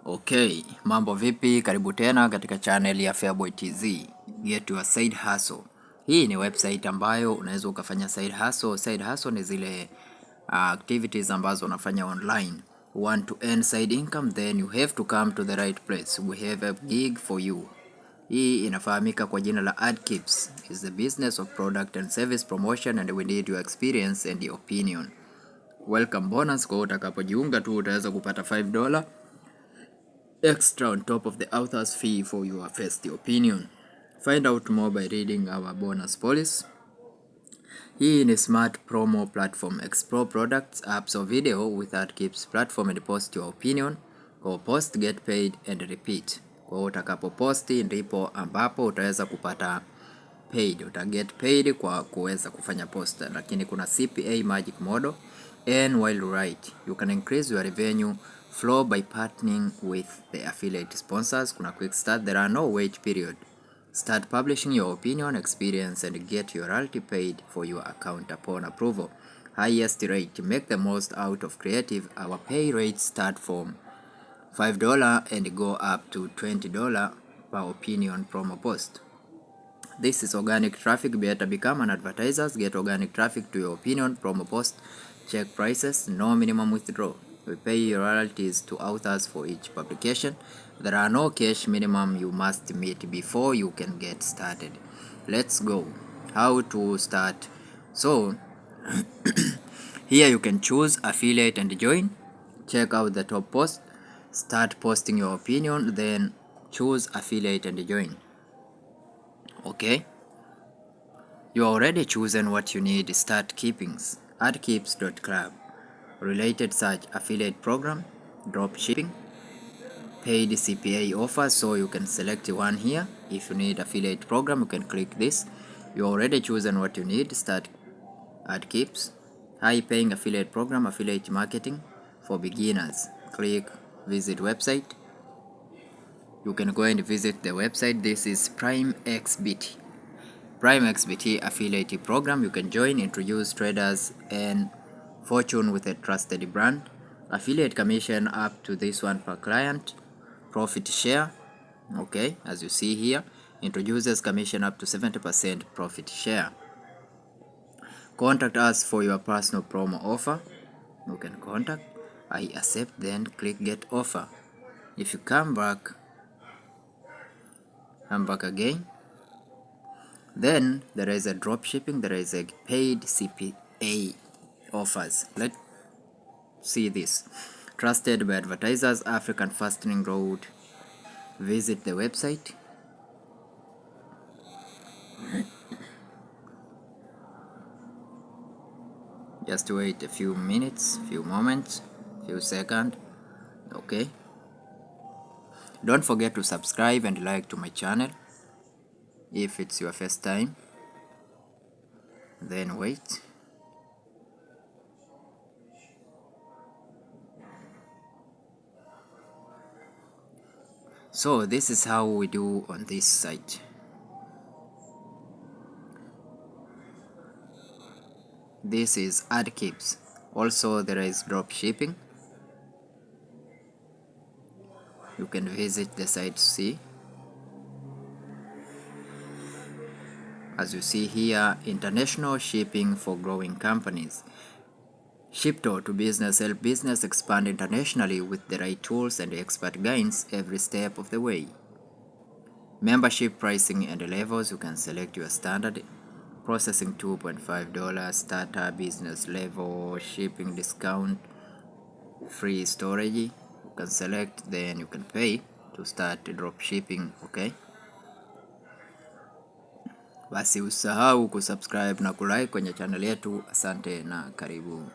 Okay, mambo vipi? Karibu tena katika channel ya Feaboy TZ. Get your side hustle. Hii ni website ambayo unaweza ukafanya side hustle. Side hustle ni zile activities ambazo unafanya online. Want to earn side income, then you have to come to the right place. We have a gig for you. Hii inafahamika kwa jina la Adkeeps. Is the business of product and service promotion, and we need your experience and your opinion. Welcome bonus. Kwa utakapojiunga tu utaweza kupata $5 extra on top of the author's fee for your first opinion. Find out more by reading our bonus policy. Hii ni smart promo platform. Explore products, apps or video with Adkeeps platform and post your opinion. Or post, get paid and repeat. Kwa utakapo posti ndipo ambapo utaweza kupata paid. Utaget paid kwa kuweza kufanya post. Lakini kuna CPA magic model. And while you write, you can increase your revenue flow by partnering with the affiliate sponsors. Kuna quick start, there are no wait period. Start publishing your opinion, experience and get your royalty paid for your account upon approval. Highest rate, make the most out of creative. Our pay rates start from $5 and go up to $20 per opinion promo post. This is organic traffic. Better become an advertiser. Get organic traffic to your opinion promo post. Check prices, no minimum withdrawal. We pay royalties to authors for each publication. There are no cash minimum you must meet before you can get started. Let's go. How to start? So here you can choose affiliate and join. Check out the top post. Start posting your opinion, then choose affiliate and join. Okay, you already chosen what you need. Start keepings. Adkeeps.club. Related search, affiliate program, drop shipping, paid CPA offers. So you can select one here. If you need affiliate program, you can click this. You already chosen what you need. Start Adkeeps. High paying affiliate program, affiliate marketing for beginners. Click visit website. You can go and visit the website. This is Prime XBT affiliate program. You can join, introduce traders and fortune with a trusted brand. Affiliate commission up to this one per client. Profit share, okay, as you see here. Introducers commission up to 70% profit share. Contact us for your personal promo offer. You can contact. I accept, then click get offer. If you come back again, then there is a drop shipping, there is a paid CPA offers. Let's see this. Trusted by advertisers, African fastening road. Visit the website. Just wait a few minutes, few moments, few seconds. Okay, don't forget to subscribe and like to my channel if it's your first time. Then wait. So this is how we do on this site. This is Adkeeps. Also there is drop shipping. You can visit the site to see. As you see here, international shipping for growing companies. Shipto to business, help business expand internationally with the right tools and expert guidance every step of the way. Membership pricing and levels, you can select your standard. Processing $2.5, starter, business level, shipping discount, free storage. You can select, then you can pay to start drop shipping. Okay, basi usahau kusubscribe na kulike kwenye channel yetu. Asante na karibu.